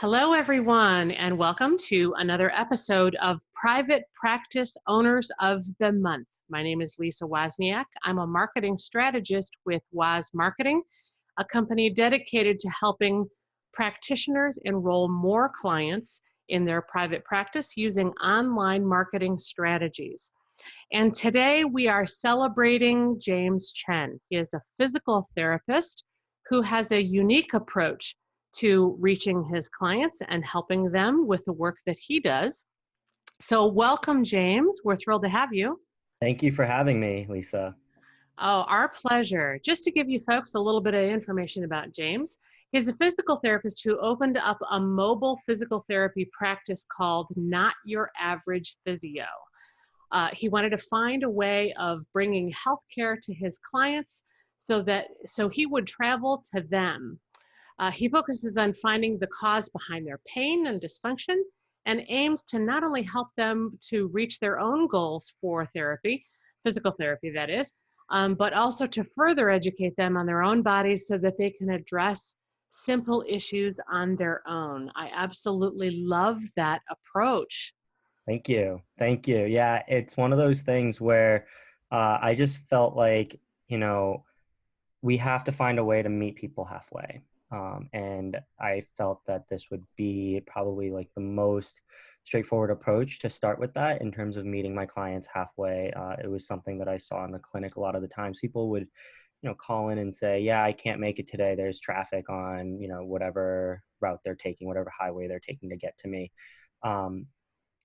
Hello, everyone, and welcome to another episode of Private Practice Owners of the Month. My name is Lisa Wozniak. I'm a marketing strategist with Woz Marketing, a company dedicated to helping practitioners enroll more clients in their private practice using online marketing strategies. And today we are celebrating James Chen. He is a physical therapist who has a unique approach to reaching his clients and helping them with the work that he does. So welcome, James. We're thrilled to have you. Thank you for having me, Lisa. Oh, our pleasure. Just to give you folks a little bit of information about James, he's a physical therapist who opened up a mobile physical therapy practice called Not Your Average Physio. He wanted to find a way of bringing healthcare to his clients so he would travel to them. He focuses on finding the cause behind their pain and dysfunction and aims to not only help them to reach their own goals for therapy, physical therapy that is, but also to further educate them on their own bodies so that they can address simple issues on their own. I absolutely love that approach. Thank you. Thank you. Yeah, it's one of those things where I just felt like, you know, we have to find a way to meet people halfway. And I felt that this would be probably like the most straightforward approach to start with that in terms of meeting my clients halfway. It was something that I saw in the clinic a lot of the times. People would, call in and say, yeah, I can't make it today. There's traffic on, whatever route they're taking, whatever highway they're taking to get to me. Um,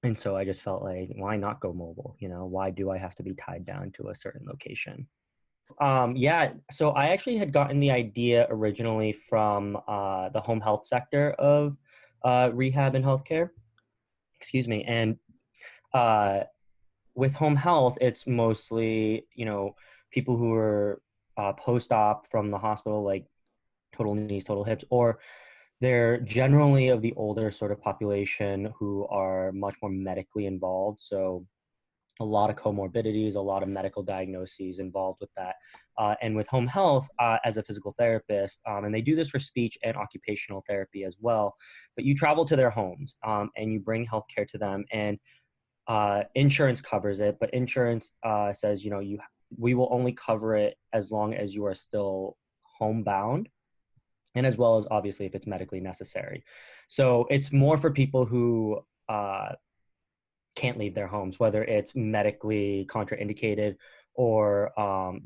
and so I just felt like, why not go mobile? Why do I have to be tied down to a certain location? Yeah, so I actually had gotten the idea originally from the home health sector of rehab and healthcare. Excuse me. And uh, with home health, it's mostly, people who are post-op from the hospital, like total knees, total hips, or they're generally of the older sort of population who are much more medically involved. So a lot of comorbidities, a lot of medical diagnoses involved with that. And with home health, as a physical therapist, and they do this for speech and occupational therapy as well, but you travel to their homes and you bring healthcare to them, and insurance covers it, but insurance says, we will only cover it as long as you are still homebound, and as well as obviously if it's medically necessary. So it's more for people who can't leave their homes, whether it's medically contraindicated or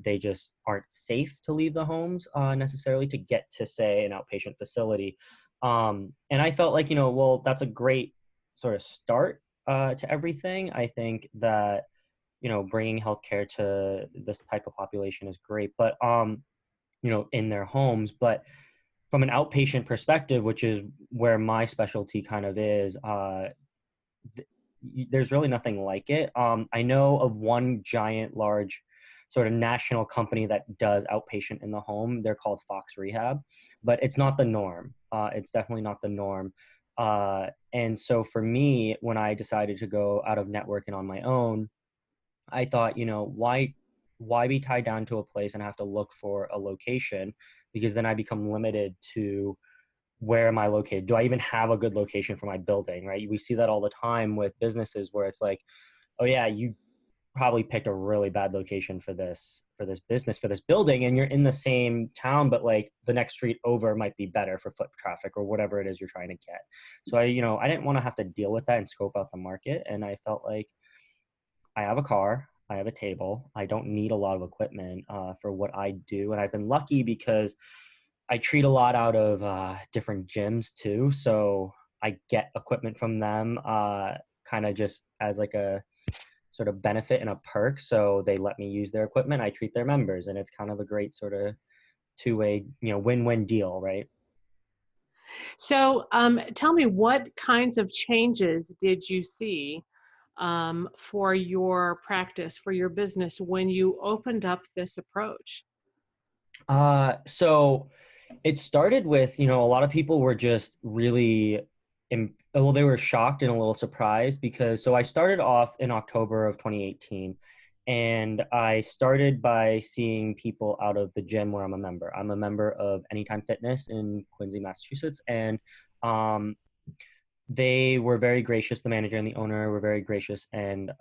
they just aren't safe to leave the homes necessarily to get to, say, an outpatient facility. And I felt like, well, that's a great sort of start to everything. I think that, bringing healthcare to this type of population is great, but, in their homes. But from an outpatient perspective, which is where my specialty kind of is, there's really nothing like it. I know of one giant, large, sort of national company that does outpatient in the home. They're called Fox Rehab, but it's not the norm. It's definitely not the norm. And so for me, when I decided to go out of network and on my own, I thought, why be tied down to a place and have to look for a location? Because then I become limited to where am I located? Do I even have a good location for my building, right? We see that all the time with businesses where it's like, oh yeah, you probably picked a really bad location for this business, for this building, and you're in the same town, but like the next street over might be better for foot traffic or whatever it is you're trying to get. So I didn't want to have to deal with that and scope out the market. And I felt like I have a car, I have a table, I don't need a lot of equipment for what I do. And I've been lucky because I treat a lot out of different gyms too. So I get equipment from them kind of just as like a sort of benefit and a perk. So they let me use their equipment. I treat their members, and it's kind of a great sort of two-way, win-win deal, right? So tell me, what kinds of changes did you see for your practice, for your business, when you opened up this approach? So it started with, a lot of people were just really, well, they were shocked and a little surprised because, so I started off in October of 2018, and I started by seeing people out of the gym where I'm a member. I'm a member of Anytime Fitness in Quincy, Massachusetts. And they were very gracious. The manager and the owner were very gracious and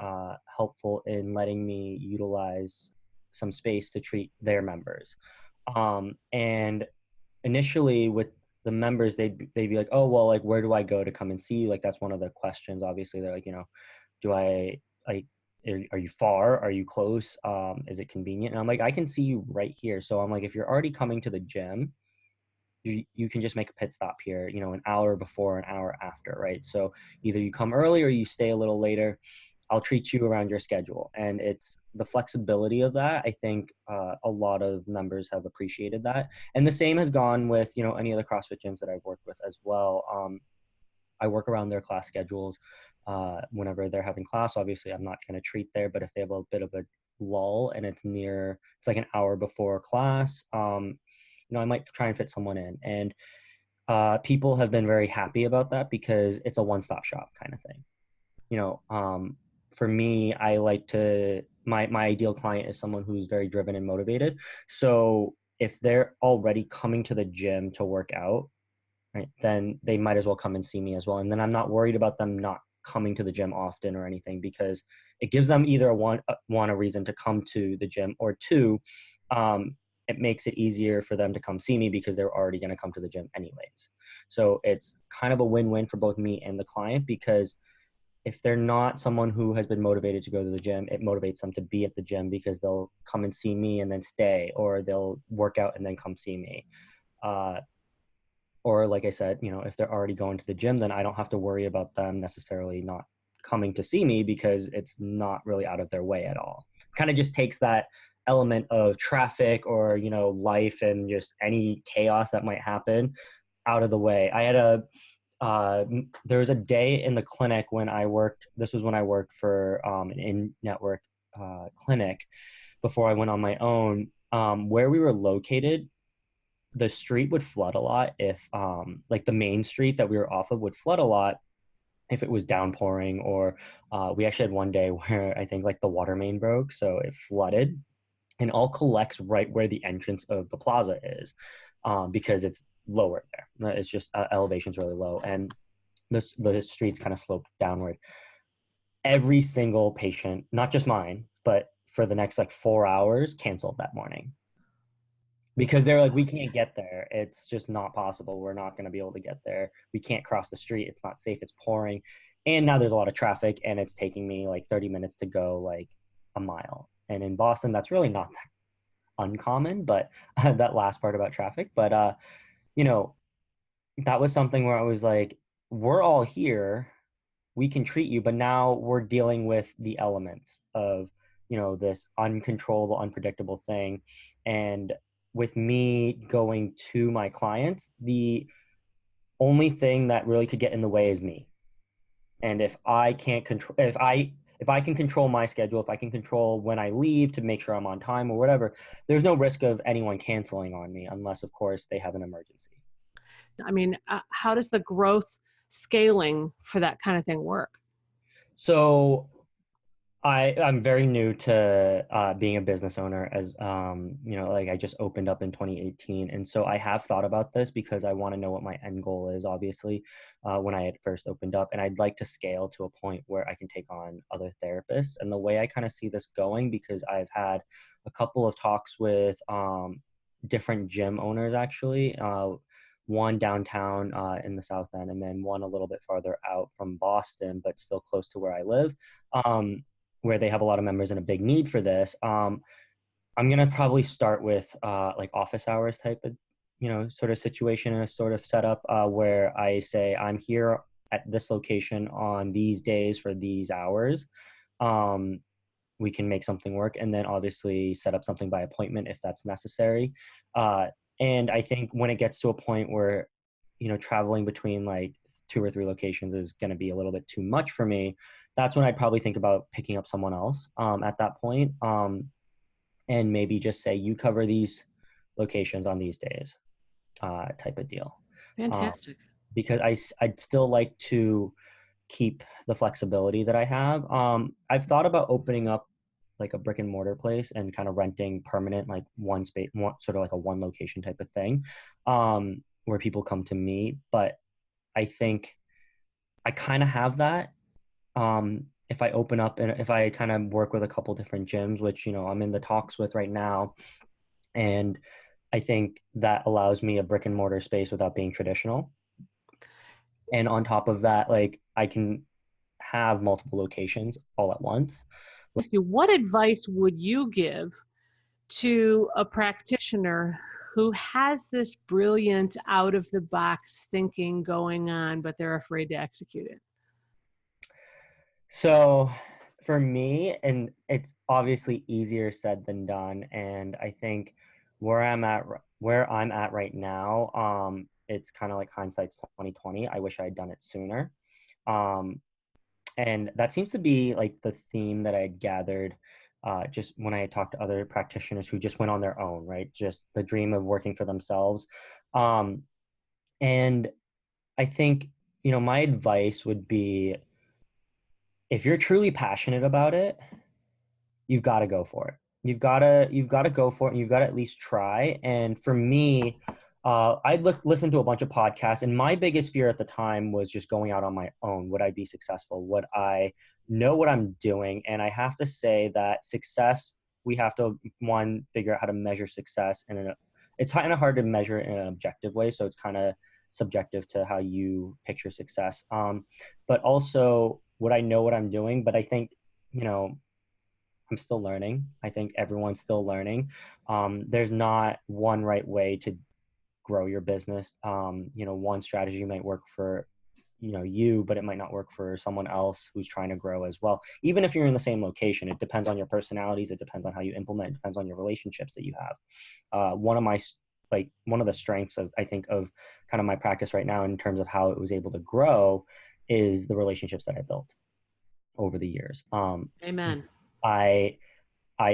helpful in letting me utilize some space to treat their members. And initially with the members, they'd be like, oh, well, like, where do I go to come and see you? Like, that's one of the questions. Obviously, they're like, do I like, are you far? Are you close? Is it convenient? And I'm like, I can see you right here. So I'm like, if you're already coming to the gym, you can just make a pit stop here, an hour before, an hour after, right? So either you come early or you stay a little later. I'll treat you around your schedule. And it's the flexibility of that. I think a lot of members have appreciated that. And the same has gone with, any of the CrossFit gyms that I've worked with as well. I work around their class schedules. Whenever they're having class, obviously I'm not going to treat there, but if they have a bit of a lull and it's like an hour before class, I might try and fit someone in. And people have been very happy about that because it's a one-stop shop kind of thing. For me, I like to, my ideal client is someone who's very driven and motivated. So if they're already coming to the gym to work out, right, then they might as well come and see me as well. And then I'm not worried about them not coming to the gym often or anything, because it gives them either a reason to come to the gym, or two, it makes it easier for them to come see me because they're already going to come to the gym anyways. So it's kind of a win-win for both me and the client, because if they're not someone who has been motivated to go to the gym, it motivates them to be at the gym because they'll come and see me and then stay, or they'll work out and then come see me. Or like I said, if they're already going to the gym, then I don't have to worry about them necessarily not coming to see me because it's not really out of their way at all. Kind of just takes that element of traffic or, life and just any chaos that might happen out of the way. There was a day in the clinic when I worked, this was when I worked for an in-network clinic before I went on my own, where we were located. The street would flood a lot if like the main street that we were off of would flood a lot if it was downpouring, or we actually had one day where I think like the water main broke, so it flooded, and all collects right where the entrance of the plaza is, because it's lower there. It's just elevation's really low, and the streets kind of slope downward. Every single patient, not just mine, but for the next like 4 hours, canceled that morning because they're like, we can't get there. It's just not possible. We're not going to be able to get there. We can't cross the street. It's not safe. It's pouring. And now there's a lot of traffic, and it's taking me like 30 minutes to go like a mile. And in Boston, that's really not that uncommon, but that last part about traffic. But, you know, that was something where I was like, we're all here, we can treat you, but now we're dealing with the elements of, this uncontrollable, unpredictable thing. And with me going to my clients, the only thing that really could get in the way is me. And if I can't control, if I can control my schedule, if I can control when I leave to make sure I'm on time or whatever, there's no risk of anyone canceling on me unless, of course, they have an emergency. I mean, how does the growth scaling for that kind of thing work? So I'm very new to being a business owner, as like I just opened up in 2018, and so I have thought about this because I want to know what my end goal is. Obviously, when I had first opened up, and I'd like to scale to a point where I can take on other therapists. And the way I kind of see this going, because I've had a couple of talks with different gym owners, actually. One downtown in the South End, and then one a little bit farther out from Boston, but still close to where I live. Where they have a lot of members and a big need for this. I'm going to probably start with like office hours type of, sort of situation, and a sort of setup where I say I'm here at this location on these days for these hours. We can make something work, and then obviously set up something by appointment if that's necessary. And I think when it gets to a point where, traveling between like 2 or 3 locations is going to be a little bit too much for me, that's when I'd probably think about picking up someone else at that point, and maybe just say, you cover these locations on these days, type of deal. Fantastic. Because I'd still like to keep the flexibility that I have. I've thought about opening up like a brick and mortar place and kind of renting permanent, like one space, sort of like a one location type of thing, where people come to me. But I think I kind of have that. If I open up and if I kind of work with a couple different gyms, which, I'm in the talks with right now. And I think that allows me a brick and mortar space without being traditional. And on top of that, like I can have multiple locations all at once. Ask you, what advice would you give to a practitioner who has this brilliant out of the box thinking going on, but they're afraid to execute it? So for me, and it's obviously easier said than done. And I think where I'm at right now, it's kind of like hindsight's 2020. I wish I had done it sooner. Um, and that seems to be like the theme that I had gathered just when I had talked to other practitioners who just went on their own, right? Just the dream of working for themselves. Um, and I think, my advice would be, if you're truly passionate about it, you've got to go for it. You've got to go for it, and you've got to at least try. And for me, I'd listen to a bunch of podcasts, and my biggest fear at the time was just going out on my own. Would I be successful? Would I know what I'm doing? And I have to say that success, we have to, one, figure out how to measure success, and it's kind of hard to measure it in an objective way. So it's kind of subjective to how you picture success. But also, would I know what I'm doing? But I think, I'm still learning. I think everyone's still learning. There's not one right way to grow your business. One strategy might work for, you, but it might not work for someone else who's trying to grow as well. Even if you're in the same location, it depends on your personalities. It depends on how you implement. It depends on your relationships that you have. One of the strengths of, I think, of kind of my practice right now in terms of how it was able to grow is the relationships that I built over the years. Amen. I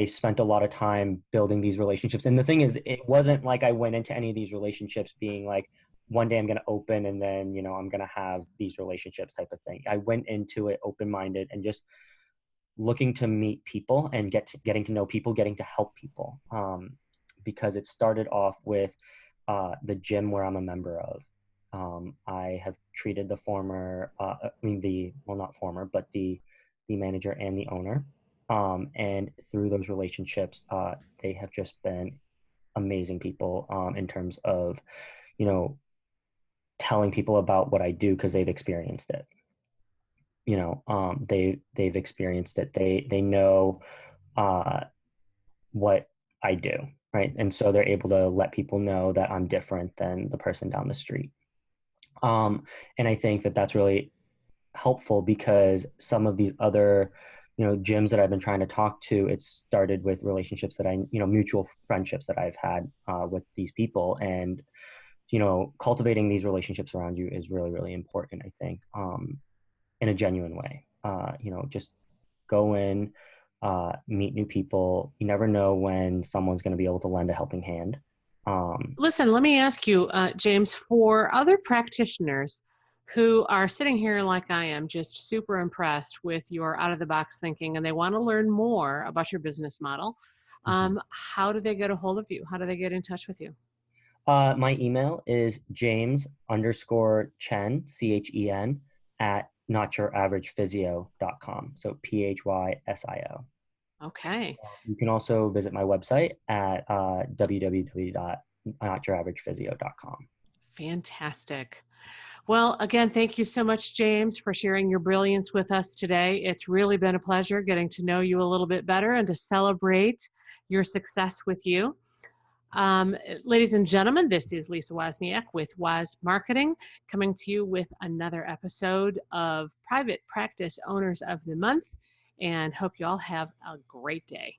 spent a lot of time building these relationships. And the thing is, it wasn't like I went into any of these relationships being like, one day I'm going to open and then, I'm going to have these relationships type of thing. I went into it open-minded and just looking to meet people and getting to know people, getting to help people. Because it started off with the gym where I'm a member of. I have treated the former, not former, but the manager and the owner. And through those relationships, they have just been amazing people in terms of, telling people about what I do because they've experienced it. They've experienced it. They know what I do, right? And so they're able to let people know that I'm different than the person down the street. And I think that that's really helpful because some of these other gyms that I've been trying to talk to, it started with relationships that mutual friendships that I've had with these people. And cultivating these relationships around you is really, really important, I think, in a genuine way. Just go in, meet new people. You never know when someone's going to be able to lend a helping hand. Listen, let me ask you, James, for other practitioners who are sitting here like I am, just super impressed with your out of the box thinking, and they want to learn more about your business model, how do they get a hold of you? How do they get in touch with you? My email is James_Chen, CHEN, at notyouraverage.physio.com. So PHYSIO. Okay. You can also visit my website at www.notyouraverage.physio.com. Fantastic. Well, again, thank you so much, James, for sharing your brilliance with us today. It's really been a pleasure getting to know you a little bit better and to celebrate your success with you. Ladies and gentlemen, this is Lisa Wozniak with Woz Marketing, coming to you with another episode of Private Practice Owners of the Month, and hope you all have a great day.